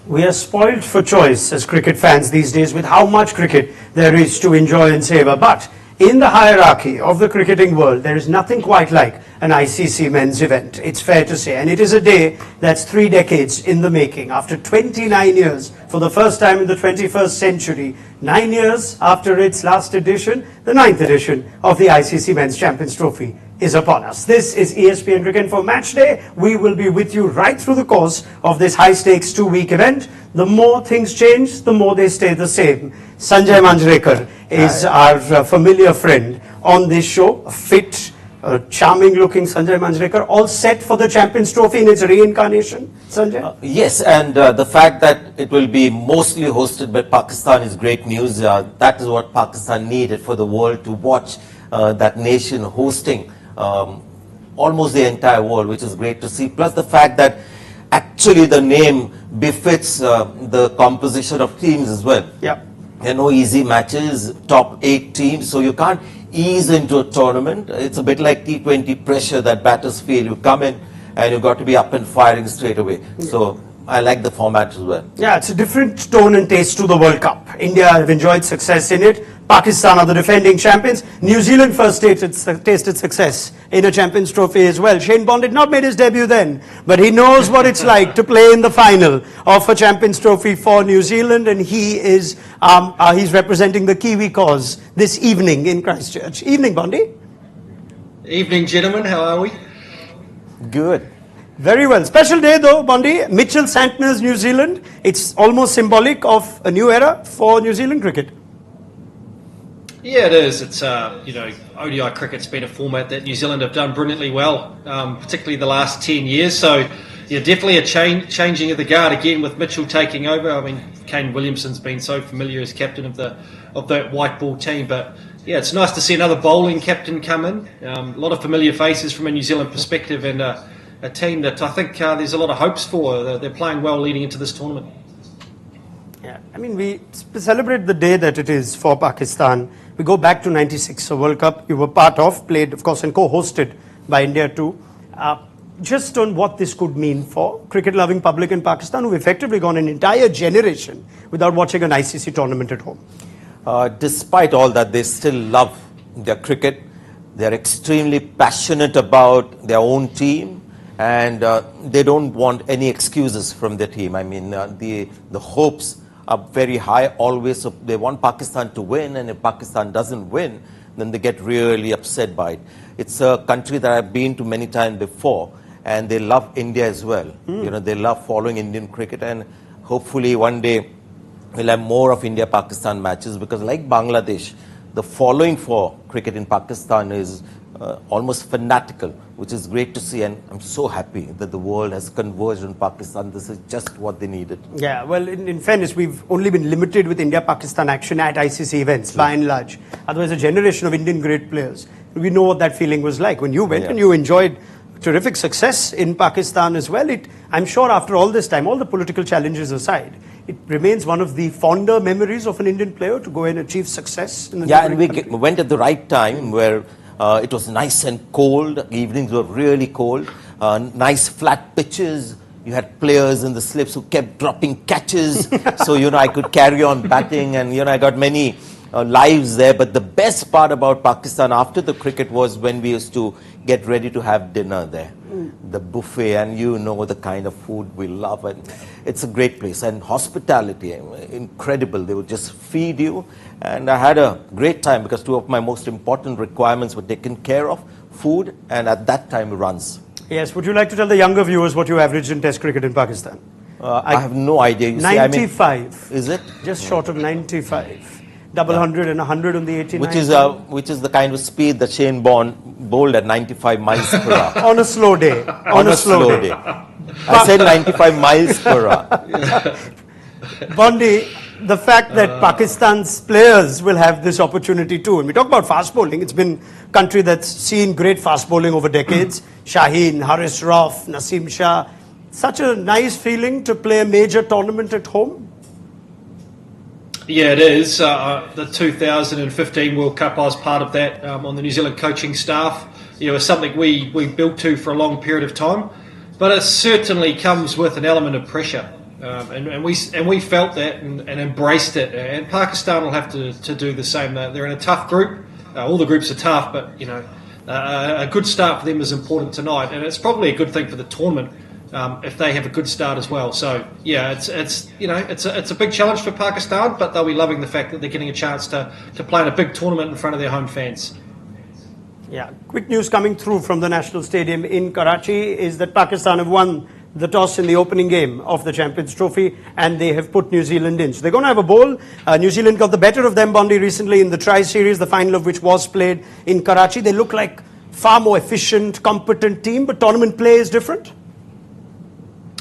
We are spoiled for choice as cricket fans these days with how much cricket there is to enjoy and savor. But in the hierarchy of the cricketing world, there is nothing quite like an ICC men's event, it's fair to say. And it is a day that's 3 decades in the making. After 29 years, for the first time in the 21st century, 9 years after its last edition, the 9th edition of the ICC Men's Champions Trophy is upon us. This is ESPN Cricket for Match Day. We will be with you right through the course of this high-stakes 2-week event. The more things change, the more they stay the same. Sanjay Manjrekar is our familiar friend on this show, a fit, charming-looking Sanjay Manjrekar, all set for the Champions Trophy in its reincarnation, Sanjay? Yes, and the fact that it will be mostly hosted by Pakistan is great news. That is what Pakistan needed for the world to watch, that nation hosting almost the entire world, which is great to see. Plus the fact that actually the name befits the composition of teams as well. Yeah. There are no easy matches, top 8 teams, so you can't ease into a tournament. It's a bit like T20 pressure that batters feel. You come in and you've got to be up and firing straight away. So I like the format as well. Yeah, it's a different tone and taste to the World Cup. India have enjoyed success in it. Pakistan are the defending champions. New Zealand first tasted success in a Champions Trophy as well. Shane Bond had not made his debut then, but he knows what it's like to play in the final of a Champions Trophy for New Zealand, and he is he's representing the Kiwi cause this evening in Christchurch. Evening, Bondi. Evening, gentlemen. How are we? Good. Very well. Special day though, Bondi. Mitchell Santner's New Zealand. It's almost symbolic of a new era for New Zealand cricket. Yeah, it is. It's ODI cricket's been a format that New Zealand have done brilliantly well, particularly the last 10 years. So, yeah, definitely a changing of the guard again with Mitchell taking over. I mean, Kane Williamson's been so familiar as captain of that white ball team, but yeah, it's nice to see another bowling captain come in. A lot of familiar faces from a New Zealand perspective, and a team that I think there's a lot of hopes for. They're playing well leading into this tournament. Yeah, I mean, we celebrate the day that it is for Pakistan. We go back to 96, a World Cup you were part of, played, of course, and co-hosted by India too. Just on what this could mean for cricket-loving public in Pakistan, who've effectively gone an entire generation without watching an ICC tournament at home. Despite all that, they still love their cricket. They're extremely passionate about their own team, and they don't want any excuses from their team. I mean, the hopes are very high always. So they want Pakistan to win, and if Pakistan doesn't win, then they get really upset by it. It's a country that I've been to many times before, and they love India as well. You know, they love following Indian cricket, and hopefully one day we'll have more of India-Pakistan matches, because like Bangladesh, the following for cricket in Pakistan is almost fanatical, which is great to see, and I'm so happy that the world has converged on Pakistan. This is just what they needed. Yeah, well, in fairness, we've only been limited with India-Pakistan action at ICC events, by and large. Otherwise, a generation of Indian great players. We know what that feeling was like when you went and you enjoyed terrific success in Pakistan as well. I'm sure after all this time, all the political challenges aside, it remains one of the fonder memories of an Indian player to go and achieve success in the and we went at the right time where it was nice and cold. Evenings were really cold. Nice flat pitches. You had players in the slips who kept dropping catches. So, I could carry on batting, and, I got many lives there. But the best part about Pakistan after the cricket was when we used to get ready to have dinner there. The buffet, and the kind of food we love, and it's a great place, and hospitality incredible. They would just feed you, and I had a great time because two of my most important requirements were taken care of: food, and at that time runs. Yes, would you like to tell the younger viewers what you averaged in Test cricket in Pakistan? I have no idea. 95. Is it? Just short of 95. double hundred and 100 on the 89. Which is the kind of speed that Shane Bond bowled at 95 miles per hour. On a slow day. On a slow day. I said 95 miles per hour. Bondi, the fact that Pakistan's players will have this opportunity too. And we talk about fast bowling. It's been a country that's seen great fast bowling over decades. Shaheen, Haris Rauf, Naseem Shah. Such a nice feeling to play a major tournament at home. Yeah, it is. The 2015 World Cup, I was part of that on the New Zealand coaching staff. It was something we built to for a long period of time. But it certainly comes with an element of pressure. And we felt that and embraced it. And Pakistan will have to do the same. They're in a tough group. All the groups are tough, but a good start for them is important tonight. And it's probably a good thing for the tournament if they have a good start as well. So yeah, it's a big challenge for Pakistan, but they'll be loving the fact that they're getting a chance to play in a big tournament in front of their home fans. Yeah, quick news coming through from the National Stadium in Karachi is that Pakistan have won the toss in the opening game of the Champions Trophy and they have put New Zealand in. So they're going to have a bowl. New Zealand got the better of them, Bondi, recently in the Tri-Series, the final of which was played in Karachi. They look like far more efficient, competent team, but tournament play is different.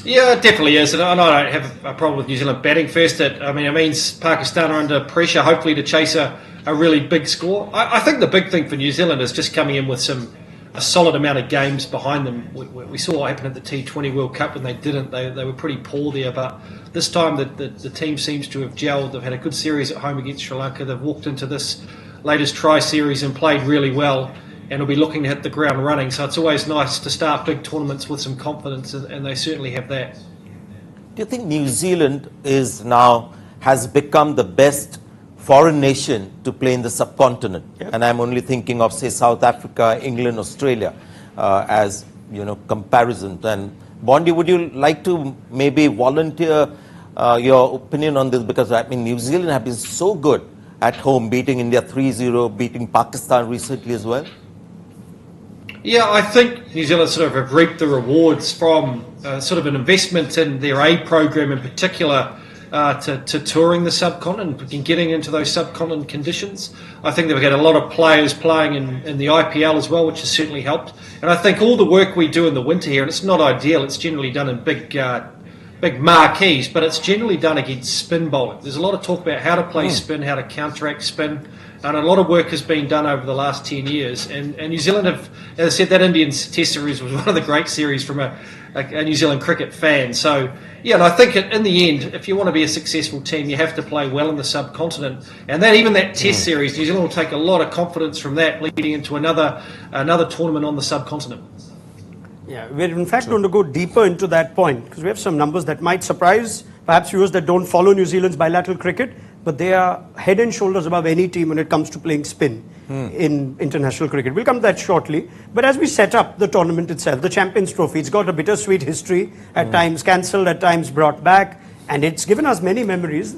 Yeah, it definitely is, and I don't have a problem with New Zealand batting first. It means Pakistan are under pressure, hopefully to chase a really big score. I think the big thing for New Zealand is just coming in with a solid amount of games behind them. We saw what happened at the T20 World Cup when they didn't. They were pretty poor there, but this time the team seems to have gelled. They've had a good series at home against Sri Lanka. They've walked into this latest Tri-Series and played really well, and will be looking to hit the ground running. So it's always nice to start big tournaments with some confidence, and they certainly have that. Do you think New Zealand has become the best foreign nation to play in the subcontinent? Yep. And I'm only thinking of, say, South Africa, England, Australia as comparisons. And Bondi, would you like to maybe volunteer your opinion on this? Because New Zealand have been so good at home, beating India 3-0, beating Pakistan recently as well. Yeah, I think New Zealand sort of have reaped the rewards from sort of an investment in their aid program in particular to touring the subcontinent and getting into those subcontinent conditions. I think they've got a lot of players playing in the IPL as well, which has certainly helped. And I think all the work we do in the winter here, and it's not ideal, it's generally done in big marquees, but it's generally done against spin bowling. There's a lot of talk about how to play spin, how to counteract spin, and a lot of work has been done over the last 10 years. And New Zealand have, as I said, that Indian Test series was one of the great series from a New Zealand cricket fan. So, yeah, and I think in the end, if you want to be a successful team, you have to play well in the subcontinent. And even that Test series, New Zealand will take a lot of confidence from that leading into another tournament on the subcontinent. Yeah, we're in fact going to go deeper into that point because we have some numbers that might surprise perhaps viewers that don't follow New Zealand's bilateral cricket, but they are head and shoulders above any team when it comes to playing spin in international cricket. We'll come to that shortly. But as we set up the tournament itself, the Champions Trophy, it's got a bittersweet history, at times cancelled, at times brought back, and it's given us many memories.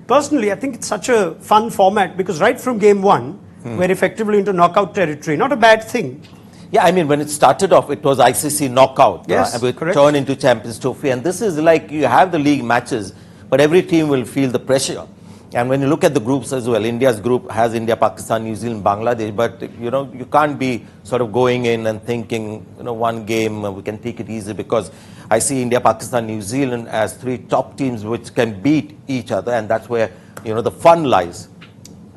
Personally, I think it's such a fun format because right from game one, we're effectively into knockout territory. Not a bad thing. Yeah, when it started off, it was ICC knockout. Yes, and it correct. turned into Champions Trophy. And this is like you have the league matches, but every team will feel the pressure. And when you look at the groups as well, India's group has India, Pakistan, New Zealand, Bangladesh. But, you can't be sort of going in and thinking, one game, we can take it easy, because I see India, Pakistan, New Zealand as three top teams which can beat each other. And that's where, the fun lies.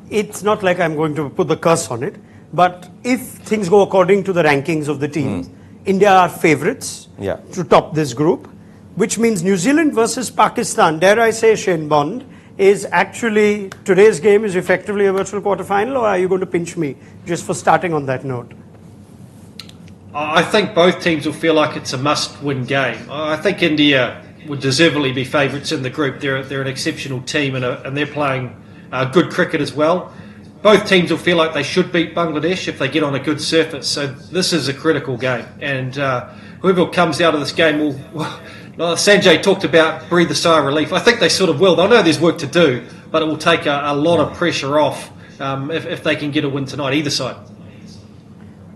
It's not like I'm going to put the curse on it. But if things go according to the rankings of the teams, India are favourites to top this group, which means New Zealand versus Pakistan, dare I say, Shane Bond, is actually, today's game is effectively a virtual quarter-final, or are you going to pinch me just for starting on that note? I think both teams will feel like it's a must-win game. I think India would deservedly be favourites in the group. They're an exceptional team and they're playing good cricket as well. Both teams will feel like they should beat Bangladesh if they get on a good surface. So this is a critical game. And whoever comes out of this game will... Sanjay talked about breathe a sigh of relief. I think they sort of will. They'll know there's work to do, but it will take a lot of pressure off if they can get a win tonight, either side.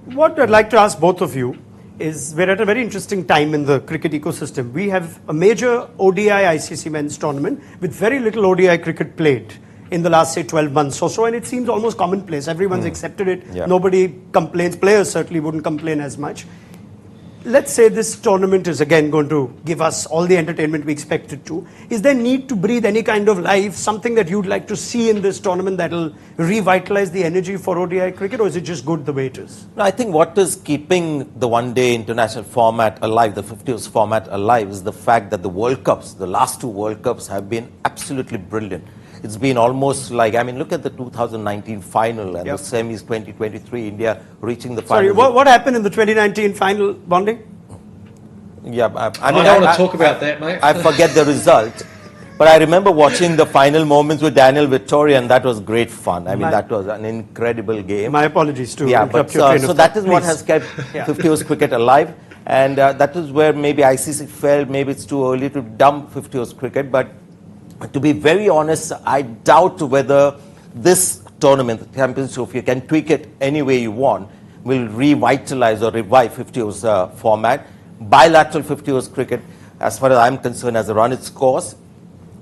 What I'd like to ask both of you is we're at a very interesting time in the cricket ecosystem. We have a major ODI ICC men's tournament with very little ODI cricket played in the last, say, 12 months or so, and it seems almost commonplace. Everyone's accepted it. Yeah. Nobody complains. Players certainly wouldn't complain as much. Let's say this tournament is again going to give us all the entertainment we expect it to. Is there need to breathe any kind of life, something that you'd like to see in this tournament that will revitalize the energy for ODI cricket, or is it just good the way it is? No, I think what is keeping the one-day international format alive, the 50s format alive, is the fact that the World Cups, the last two World Cups, have been absolutely brilliant. It's been almost like, I mean, look at the 2019 final and the semis 2023, India reaching the final. Sorry, what happened in the 2019 final, Bondi? Yeah, I don't want to talk about that, mate. I forget the result. But I remember watching the final moments with Daniel Vittoria, and that was great fun. I mean, that was an incredible game. My apologies to Yeah, interrupt but your train of so thought. that is what Please. has kept 50 overs cricket alive. And that is where maybe ICC felt maybe it's too early to dump 50 overs cricket. But to be very honest, I doubt whether this tournament, the Champions Trophy, you can tweak it any way you want, will revitalize or revive 50 overs format. Bilateral 50 overs cricket, as far as I'm concerned, has run its course.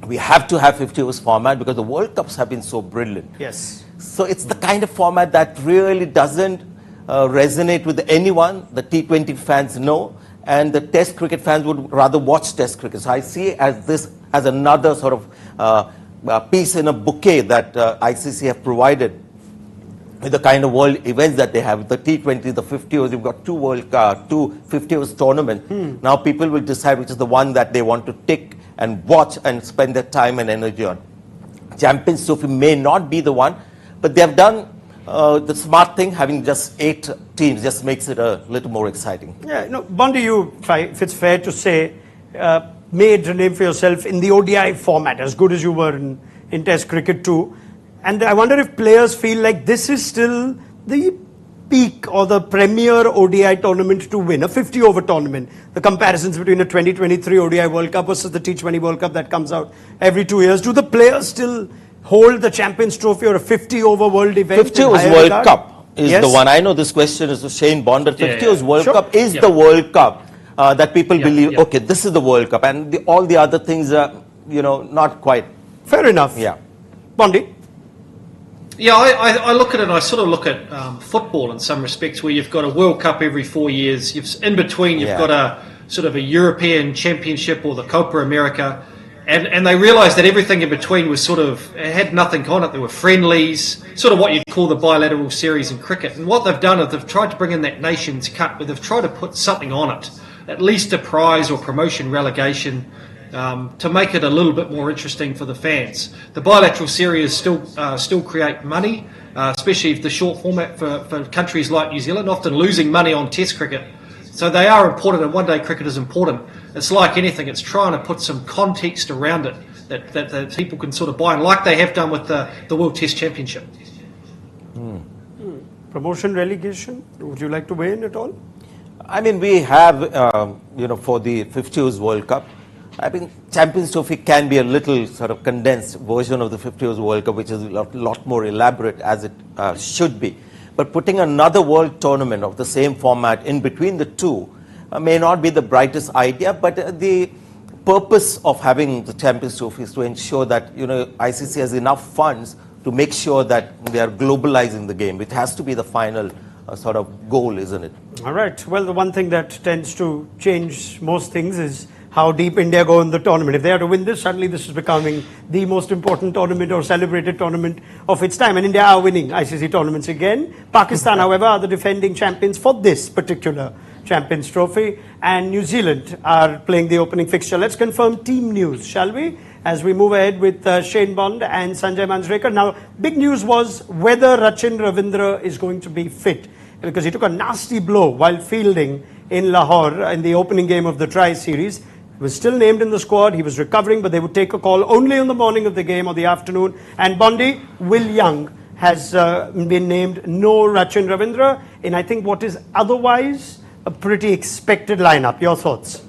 We have to have 50 overs format because the World Cups have been so brilliant. Yes. So it's the kind of format that really doesn't resonate with anyone. The T20 fans know, and the Test cricket fans would rather watch Test cricket. So I see as this as another sort of piece in a bouquet that ICC have provided with the kind of world events that they have. The T20, the 50 overs, you've got two 50 overs tournaments. Now people will decide which is the one that they want to tick and watch and spend their time and energy on. Champions Trophy may not be the one, but they have done the smart thing, having just 8 teams just makes it a little more exciting. Yeah, no, Bondi, you, if it's fair to say, made a name for yourself in the ODI format, as good as you were in Test cricket too. And I wonder if players feel like this is still the peak or the premier ODI tournament to win, a 50-over tournament. The comparisons between a 2023 ODI World Cup versus the T20 World Cup that comes out every 2 years. Do the players still hold the Champions Trophy or a 50-over world event? 50 overs World Cup is the one. I know this question is to Shane Bond, but 50 overs World Cup is the World Cup that people believe, okay, this is the World Cup. And all the other things are, not quite. Fair enough. Yeah. Bondi? Yeah, I look at it and I sort of look at football in some respects where you've got a World Cup every 4 years. In between, you've got a sort of a European Championship or the Copa America. And they realised that everything in between was sort of, it had nothing on it. There were friendlies, sort of what you'd call the bilateral series in cricket. And what they've done is they've tried to bring in that Nations Cup, where they've tried to put something on it, at least a prize or promotion relegation, to make it a little bit more interesting for the fans. The bilateral series still create money, especially if the short format for countries like New Zealand, often losing money on Test cricket. So they are important, and one-day cricket is important. It's like anything, it's trying to put some context around it that people can sort of buy, and like they have done with the World Test Championship. Promotion, relegation, would you like to weigh in at all? I mean, we have, for the 50 overs World Cup, I think Champions Trophy can be a little sort of condensed version of the 50 overs World Cup, which is a lot more elaborate as it should be. But putting another world tournament of the same format in between the two may not be the brightest idea, but the purpose of having the Champions Trophy is to ensure that ICC has enough funds to make sure that they are globalizing the game. It has to be the final sort of goal, isn't it? All right. Well, the one thing that tends to change most things is how deep India go in the tournament. If they are to win this, suddenly this is becoming the most important tournament or celebrated tournament of its time. And India are winning ICC tournaments again. Pakistan, however, are the defending champions for this particular Champions Trophy. And New Zealand are playing the opening fixture. Let's confirm team news, shall we? As we move ahead with Shane Bond and Sanjay Manjrekar. Now, big news was whether Rachin Ravindra is going to be fit, because he took a nasty blow while fielding in Lahore in the opening game of the Tri-Series. He was still named in the squad. He was recovering, but they would take a call only on the morning of the game or the afternoon. And Bondi, Will Young has been named no Rachin Ravindra in, I think, what is otherwise a pretty expected lineup. Your thoughts?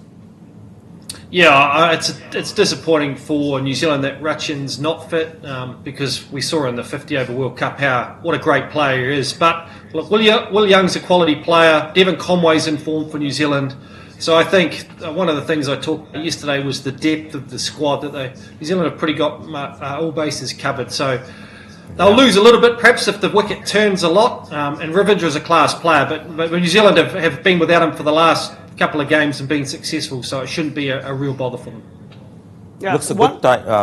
Yeah, it's disappointing for New Zealand that Rachin's not fit, because we saw in the 50 over World Cup what a great player he is. But look, Will Young's a quality player. Devon Conway's in form for New Zealand. So I think one of the things I talked about yesterday was the depth of the squad, that New Zealand have pretty got all bases covered. So they'll lose a little bit, perhaps, if the wicket turns a lot. And Ravindra is a class player, but New Zealand have been without him for the last couple of games and been successful, so it shouldn't be a real bother for them. Yeah, Looks a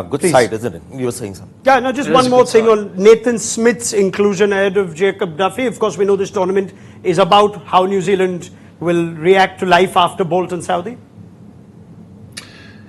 good side, isn't it? You were saying something. Yeah, no, just one more thing on Nathan Smith's inclusion ahead of Jacob Duffy. Of course, we know this tournament is about how New Zealand will react to life after Bolton Saudi.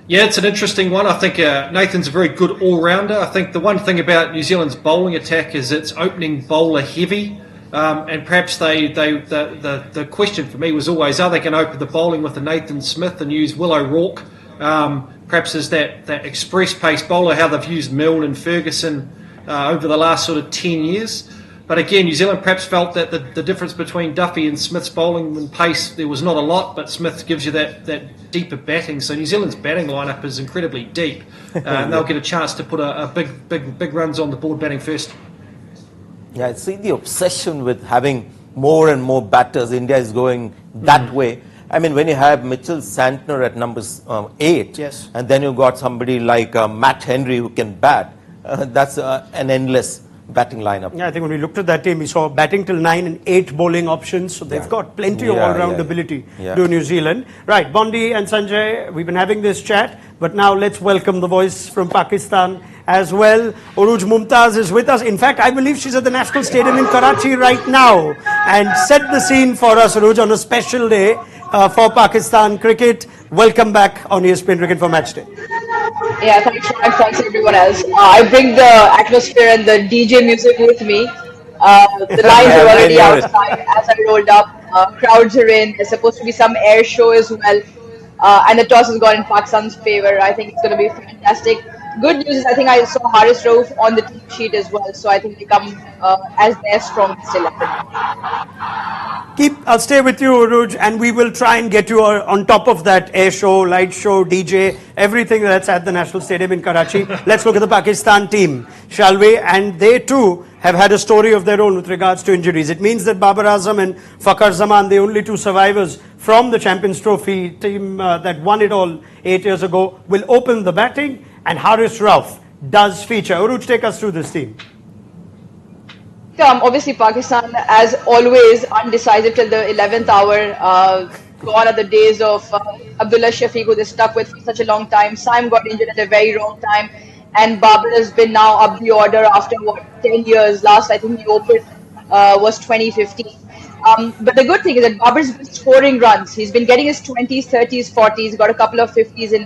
Yeah, it's an interesting one. I think Nathan's a very good all-rounder. I think the one thing about New Zealand's bowling attack is it's opening bowler heavy. And perhaps the question for me was always, are they going to open the bowling with a Nathan Smith and use Will O'Rourke? Perhaps as that express pace bowler, how they've used Milne and Ferguson over the last sort of 10 years. But again, New Zealand perhaps felt that the difference between Duffy and Smith's bowling and pace, there was not a lot, but Smith gives you that deeper batting. So New Zealand's batting lineup is incredibly deep, and they'll get a chance to put a big runs on the board batting first. Yeah, I see the obsession with having more and more batters. India is going that way. I mean, when you have Mitchell Santner at number 8, yes, and then you've got somebody like Matt Henry who can bat, that's an endless batting lineup. Yeah, I think when we looked at that team, we saw batting till 9 and 8 bowling options. So they've got plenty of all-round ability to New Zealand. Right, Bondi and Sanjay, we've been having this chat, but now let's welcome the voice from Pakistan as well. Uruj Mumtaz is with us. In fact, I believe she's at the National Stadium in Karachi right now. And set the scene for us, Uruj, on a special day for Pakistan cricket. Welcome back on ESPN Cricket for Match Day. Yeah, thanks, Ryan. Thanks, everyone else. I bring the atmosphere and the DJ music with me. The lines are already outside as I rolled up. Crowds are in. There's supposed to be some air show as well. And the toss has gone in Pakistan's favour. I think it's going to be fantastic. Good news is I think I saw Haris Rauf on the team sheet as well. So I think they come as their strongest 11. I'll stay with you, Uruj, and we will try and get you on top of that air show, light show, DJ, everything that's at the National Stadium in Karachi. Let's look at the Pakistan team, shall we? And they too have had a story of their own with regards to injuries. It means that Babar Azam and Fakhar Zaman, the only two survivors from the Champions Trophy team that won it all 8 years ago, will open the batting, and Haris Rauf does feature. Uruj, take us through this team. Obviously, Pakistan, as always, undecisive till the 11th hour. Gone are the days of Abdullah Shafiq, who they stuck with for such a long time. Saim got injured at a very wrong time. And Babar has been now up the order after, 10 years. Last, I think, he opened was 2015. But the good thing is that Babar's been scoring runs. He's been getting his 20s, 30s, 40s, got a couple of 50s in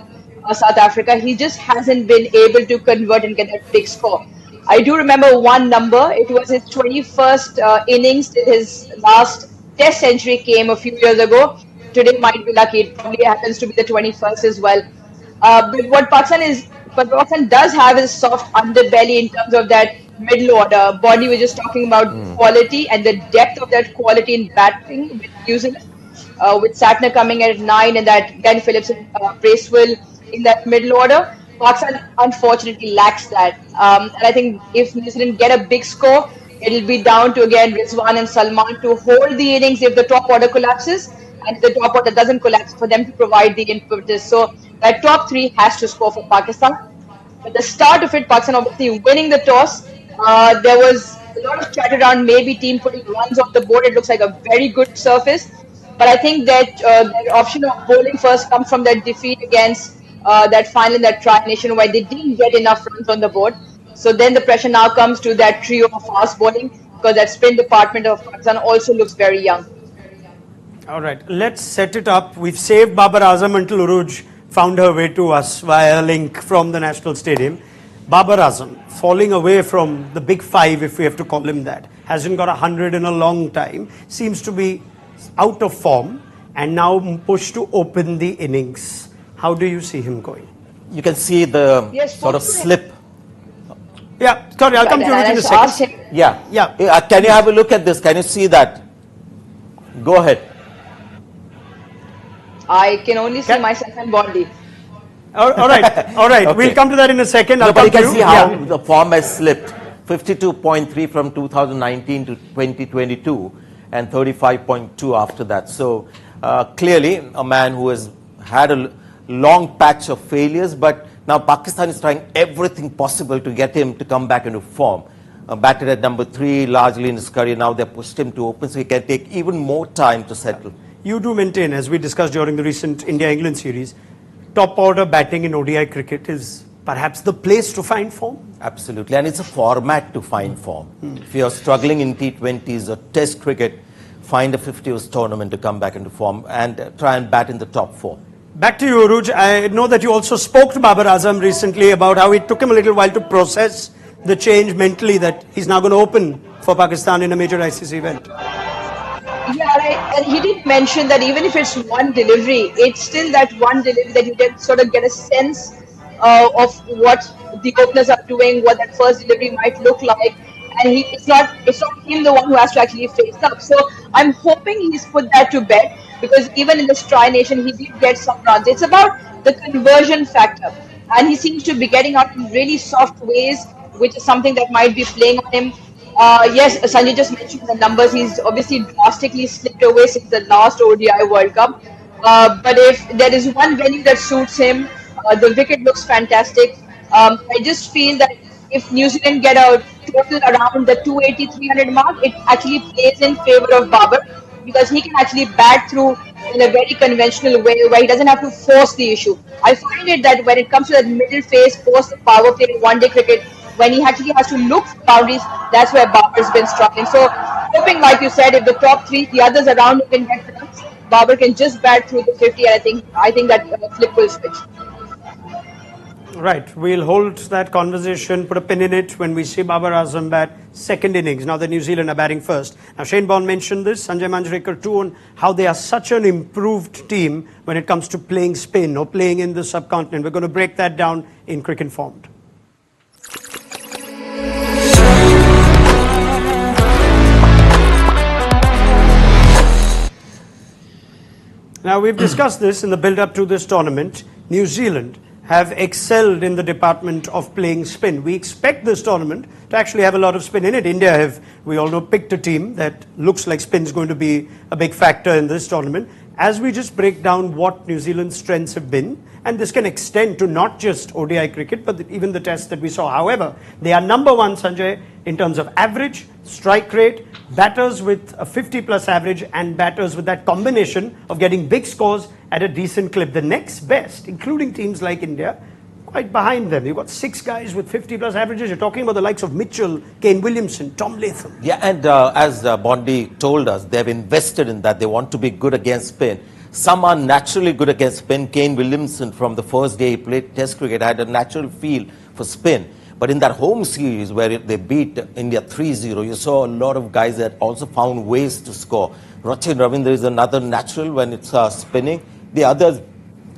South Africa. He just hasn't been able to convert and get that big score. I do remember one number. It was his 21st innings till his last test century came a few years ago. Today might be lucky. It probably happens to be the 21st as well. But what Pakistan does have is soft underbelly in terms of that middle order. Body was just talking about quality and the depth of that quality in batting with New Zealand. With Satner coming at 9 and that Glenn Phillips and Bracewell in that middle order. Pakistan unfortunately lacks that. And I think if New Zealand get a big score, it'll be down to again Rizwan and Salman to hold the innings if the top order collapses, and if the top order doesn't collapse, for them to provide the impetus. So that top 3 has to score for Pakistan. At the start of it, Pakistan obviously winning the toss. There was a lot of chat around maybe team putting runs off the board. It looks like a very good surface. But I think that their option of bowling first comes from that defeat against that final in that Tri-Nation where they didn't get enough runs on the board. So then the pressure now comes to that trio of fast bowling, because that spin department of Pakistan also looks very young. All right, let's set it up. We've saved Babar Azam until Uruj found her way to us via a link from the National Stadium. Babar Azam, falling away from the big 5, if we have to call him that, hasn't got 100 in a long time, seems to be out of form and now pushed to open the innings. How do you see him going? You can see the sort of slip. Yeah, sorry, I'll come to you in a second. Yeah. Can you have a look at this? Can you see that? Go ahead. I can only see myself and Bondi. All right. Okay. We'll come to that in a second. But you can see how the form has slipped. 52.3 from 2019 to 2022 and 35.2 after that. So Clearly, a man who has had a long patch of failures, but now Pakistan is trying everything possible to get him to come back into form. Batted at number 3 largely in his career, now they pushed him to open so he can take even more time to settle. You do maintain, as we discussed during the recent India-England series, top order batting in ODI cricket is perhaps the place to find form? Absolutely, and it's a format to find form. If you're struggling in T20s or Test cricket, find a 50 overs tournament to come back into form and try and bat in the top 4. Back to you, Uruj. I know that you also spoke to Babar Azam recently about how it took him a little while to process the change mentally that he's now going to open for Pakistan in a major ICC event. Yeah, right. And he did mention that even if it's one delivery, it's still that one delivery that you can sort of get a sense of what the openers are doing, what that first delivery might look like. And it's not him the one who has to actually face up. So I'm hoping he's put that to bed, because even in this Tri Nation, he did get some runs. It's about the conversion factor, and he seems to be getting out in really soft ways, which is something that might be playing on him. Yes, Sanjay just mentioned the numbers. He's obviously drastically slipped away since the last ODI World Cup. But if there is one venue that suits him, the wicket looks fantastic. I just feel that if New Zealand get a total around the 280, 300 mark, it actually plays in favor of Babar, because he can actually bat through in a very conventional way where he doesn't have to force the issue. I find it that when it comes to that middle phase post the power play in one-day cricket, when he actually has to look for boundaries, that's where Babar's been struggling. So, hoping, like you said, if the top 3, the others around him can get runs, Babar can just bat through the 50, and I think that flip will switch. Right, we'll hold that conversation, put a pin in it when we see Babar Azam bat second innings, now that New Zealand are batting first. Now Shane Bond mentioned this, Sanjay Manjrekar too, on how they are such an improved team when it comes to playing spin or playing in the subcontinent. We're going to break that down in Cricket Informed. Now we've discussed this in the build-up to this tournament. New Zealand have excelled in the department of playing spin. We expect this tournament to actually have a lot of spin in it. India have, we all know, picked a team that looks like spin is going to be a big factor in this tournament. As we just break down what New Zealand's strengths have been, and this can extend to not just ODI cricket, but even the tests that we saw. However, they are number 1, Sanjay, in terms of average, strike rate, batters with a 50-plus average, and batters with that combination of getting big scores at a decent clip. The next best, including teams like India, quite behind them. You've got 6 guys with 50-plus averages. You're talking about the likes of Mitchell, Kane Williamson, Tom Latham. Yeah, and as Bondi told us, they've invested in that. They want to be good against spin. Some are naturally good against spin. Kane Williamson, from the first day he played Test cricket, had a natural feel for spin. But in that home series where they beat India 3-0, you saw a lot of guys that also found ways to score. Rachin Ravindra is another natural when it's spinning. The others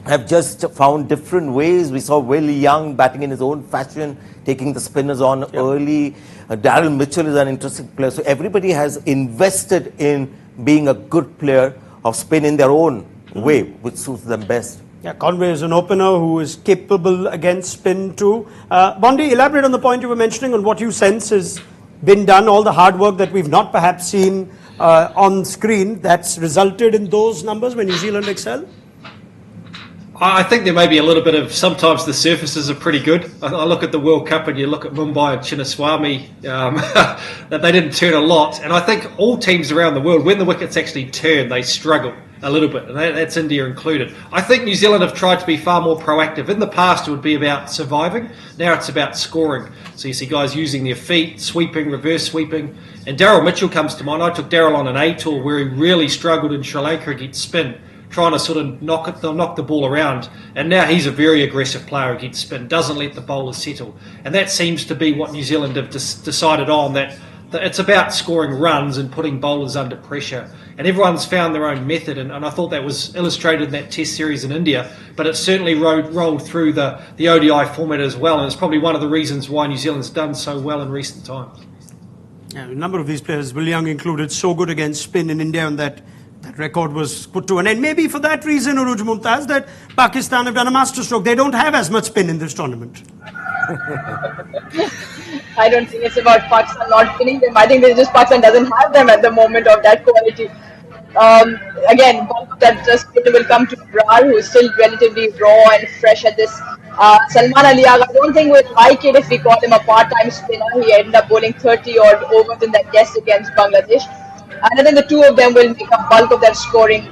have just found different ways. We saw Will Young batting in his own fashion, taking the spinners on early. Daryl Mitchell is an interesting player. So everybody has invested in being a good player of spin in their own way, which suits them best. Yeah, Conway is an opener who is capable against spin too. Bondi, elaborate on the point you were mentioning on what you sense has been done, all the hard work that we've not perhaps seen on screen that's resulted in those numbers when New Zealand excel? I think there may be a little bit of, sometimes the surfaces are pretty good. I look at the World Cup and you look at Mumbai and Chinnaswamy, that they didn't turn a lot. And I think all teams around the world, when the wickets actually turn, they struggle a little bit, and that's India included. I think New Zealand have tried to be far more proactive. In the past, it would be about surviving. Now it's about scoring. So you see guys using their feet, sweeping, reverse sweeping. And Daryl Mitchell comes to mind. I took Daryl on an A tour where he really struggled in Sri Lanka against spin, trying to sort of knock the ball around. And now he's a very aggressive player against spin, doesn't let the bowlers settle. And that seems to be what New Zealand have decided on, that it's about scoring runs and putting bowlers under pressure. And everyone's found their own method, and I thought that was illustrated in that Test series in India, but it certainly rolled through the ODI format as well, and it's probably one of the reasons why New Zealand's done so well in recent times. Yeah, a number of these players, Will Young included, so good against spin in India, and that record was put to an end. Maybe for that reason, Uruj Mumtaz, that Pakistan have done a masterstroke. They don't have as much spin in this tournament. I don't think it's about Pakistan not winning them. I think it's just Pakistan doesn't have them at the moment of that quality. um, again, bulk of that spin will come to Brar, who is still relatively raw and fresh at this. Salman Ali, I don't think we'll like it if we call him a part-time spinner. He ended up bowling 30 odd overs in that test against Bangladesh. And I think the two of them will make a bulk of that scoring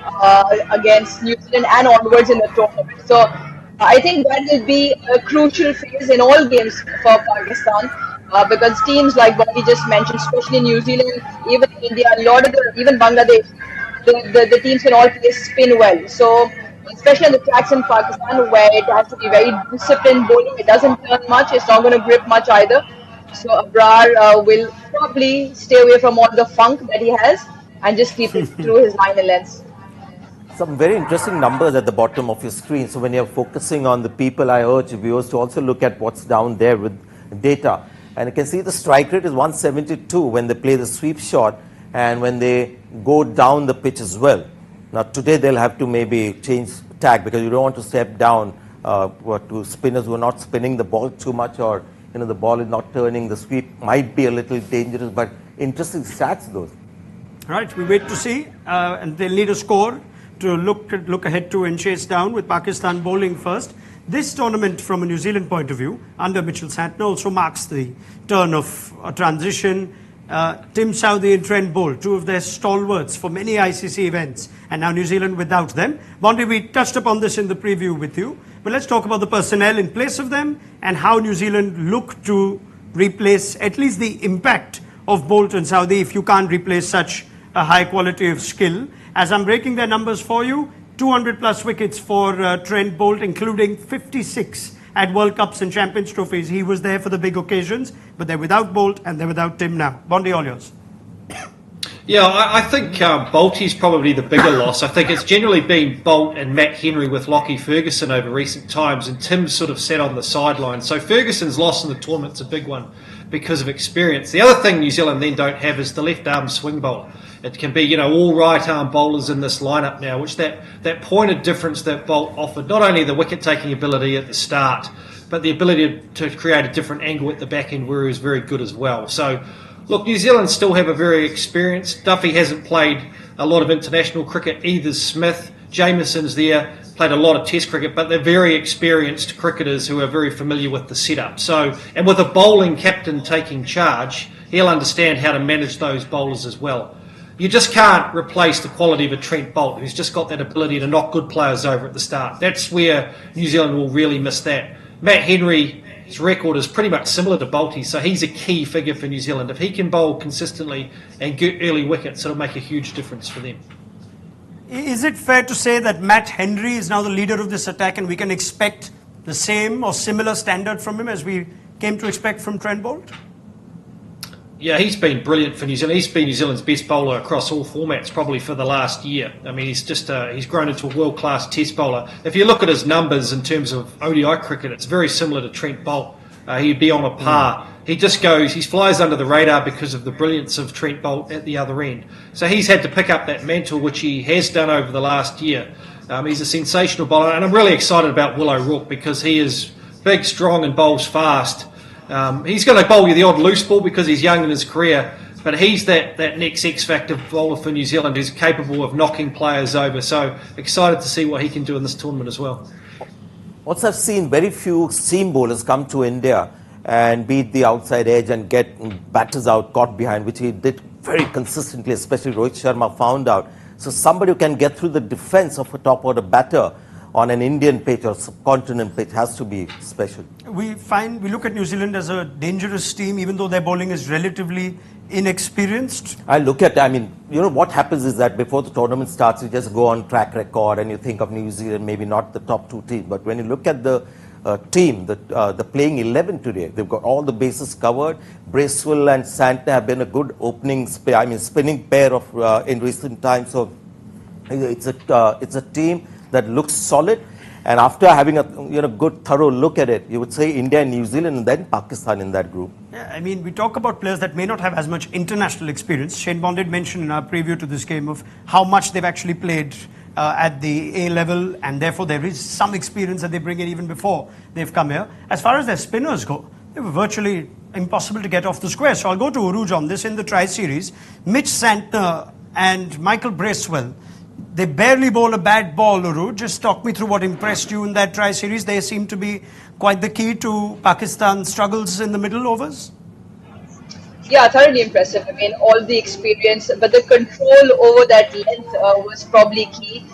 against New Zealand and onwards in the tournament. So I think that will be a crucial phase in all games for Pakistan. Because teams like what he just mentioned, especially New Zealand, even India, a lot of even Bangladesh, the teams can all play spin well. So especially on the tracks in Pakistan where it has to be very disciplined bowling, it doesn't turn much, it's not going to grip much either. So Abrar will probably stay away from all the funk that he has and just keep it through his line and lengths. Some very interesting numbers at the bottom of your screen. So when you're focusing on the people, I urge viewers to also look at what's down there with data. And you can see the strike rate is 172 when they play the sweep shot and when they go down the pitch as well. Now today they'll have to maybe change tack because you don't want to step down to spinners who are not spinning the ball too much, or the ball is not turning. The sweep might be a little dangerous, but interesting stats those. Right, we wait to see, and they'll need a score to look ahead to and chase down, with Pakistan bowling first. This tournament, from a New Zealand point of view, under Mitchell Santner, also marks the turn of a transition. Tim Southee and Trent Boult, two of their stalwarts for many ICC events, and now New Zealand without them. Bondi, we touched upon this in the preview with you, but let's talk about the personnel in place of them and how New Zealand look to replace at least the impact of Boult and Southee if you can't replace such a high quality of skill. As I'm breaking their numbers for you, 200 plus wickets for Trent Boult, including 56 at World Cups and Champions Trophies. He was there for the big occasions, but they're without Boult and they're without Tim now. Bondi, all yours. Yeah, I think Boult is probably the bigger loss. I think it's generally been Boult and Matt Henry with Lockie Ferguson over recent times, and Tim's sort of sat on the sidelines. So Ferguson's loss in the tournament's a big one because of experience. The other thing New Zealand then don't have is the left-arm swing bowler. It can be, all right-arm bowlers in this lineup now, which that point of difference that Boult offered, not only the wicket-taking ability at the start, but the ability to create a different angle at the back end where he was very good as well. So, look, New Zealand still have a very experienced. Duffy hasn't played a lot of international cricket. Either Smith, Jameson's there, played a lot of test cricket, but they're very experienced cricketers who are very familiar with the setup. So, and with a bowling captain taking charge, he'll understand how to manage those bowlers as well. You just can't replace the quality of a Trent Boult, who's just got that ability to knock good players over at the start. That's where New Zealand will really miss that. Matt Henry's record is pretty much similar to Boult's, so he's a key figure for New Zealand. If he can bowl consistently and get early wickets, it'll make a huge difference for them. Is it fair to say that Matt Henry is now the leader of this attack and we can expect the same or similar standard from him as we came to expect from Trent Boult? Yeah, he's been brilliant for New Zealand. He's been New Zealand's best bowler across all formats probably for the last year. I mean, he's grown into a world-class test bowler. If you look at his numbers in terms of ODI cricket, it's very similar to Trent Boult. He'd be on a par. He just he flies under the radar because of the brilliance of Trent Boult at the other end. So he's had to pick up that mantle, which he has done over the last year. He's a sensational bowler, and I'm really excited about Will O'Rourke because he is big, strong, and bowls fast. He's going to bowl you the odd loose ball because he's young in his career, but he's that next X-factor bowler for New Zealand who's capable of knocking players over. So excited to see what he can do in this tournament as well. Also, I've seen very few seam bowlers come to India and beat the outside edge and get batters out caught behind, which he did very consistently, especially Rohit Sharma found out. So somebody who can get through the defense of a top order batter on an Indian pitch or subcontinent pitch has to be special. We look at New Zealand as a dangerous team, even though their bowling is relatively inexperienced. What happens is that before the tournament starts, you just go on track record and you think of New Zealand, maybe not the top two teams. But when you look at the team, the playing 11 today, they've got all the bases covered. Bracewell and Santner have been a good spinning pair of in recent times. So it's a team that looks solid, and after having a good thorough look at it, you would say India and New Zealand and then Pakistan in that group. Yeah, we talk about players that may not have as much international experience. Shane Bond did mention in our preview to this game of how much they've actually played at the A level, and therefore there is some experience that they bring in even before they've come here. As far as their spinners go, they were virtually impossible to get off the square. So I'll go to Uruj on this in the Tri-Series. Mitch Santner and Michael Bracewell. They barely bowl a bad ball, Uru. Just talk me through what impressed you in that tri-series. They seem to be quite the key to Pakistan's struggles in the middle overs. Yeah, thoroughly impressive. I mean, all the experience, but the control over that length was probably key.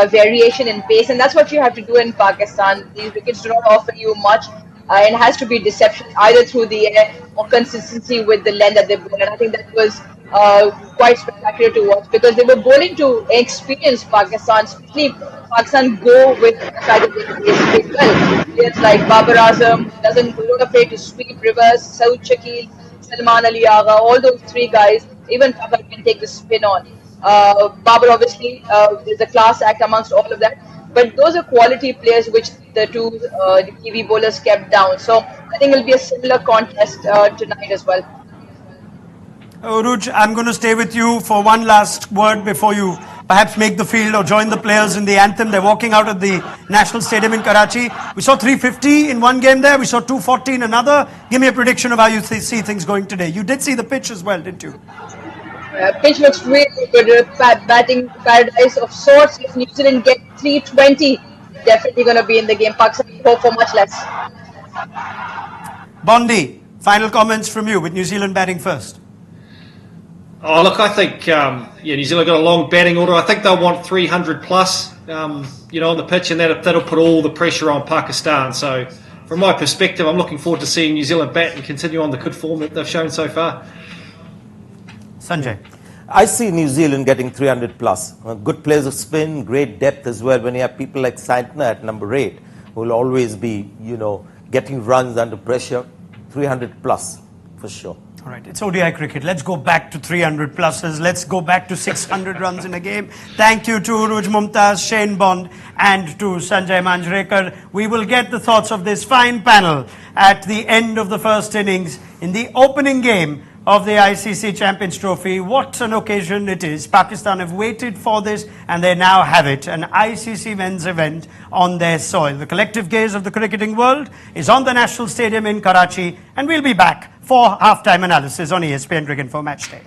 Variation in pace, and that's what you have to do in Pakistan. These wickets do not offer you much, and it has to be deception either through the air or consistency with the length that they bowl. And I think that was quite spectacular to watch because they were bowling to experienced Pakistan, especially Pakistan go with side of the pace well. Players like Babar Azam doesn't not afraid to sweep reverse, Saud Shakil, Salman Ali Agha, all those three guys, even Babar can take the spin on. Babar obviously is a class act amongst all of that, but those are quality players which the two the Kiwi bowlers kept down. So I think it'll be a similar contest tonight as well. Uruj, I'm going to stay with you for one last word before you perhaps make the field or join the players in the anthem. They're walking out of the National Stadium in Karachi. We saw 350 in one game there. We saw 240 in another. Give me a prediction of how you see things going today. You did see the pitch as well, didn't you? Pitch looks really good. Batting paradise of sorts. If New Zealand get 320, definitely going to be in the game. Pakistan hope for much less. Bondi, final comments from you with New Zealand batting first. Oh, look, I think New Zealand got a long batting order. I think they'll want 300 plus, on the pitch, and that'll put all the pressure on Pakistan. So, from my perspective, I'm looking forward to seeing New Zealand bat and continue on the good form that they've shown so far. Sanjay. I see New Zealand getting 300 plus. Good players of spin, great depth as well. When you have people like Santner at number 8, who will always be, getting runs under pressure, 300 plus for sure. All right, it's ODI cricket. Let's go back to 300 pluses. Let's go back to 600 runs in a game. Thank you to Uruj Mumtaz, Shane Bond, and to Sanjay Manjrekar. We will get the thoughts of this fine panel at the end of the first innings in the opening game of the ICC Champions Trophy. What an occasion it is. Pakistan have waited for this and they now have it. An ICC men's event on their soil. The collective gaze of the cricketing world is on the National Stadium in Karachi, and we'll be back for halftime analysis on ESPN Cricket for Match Day.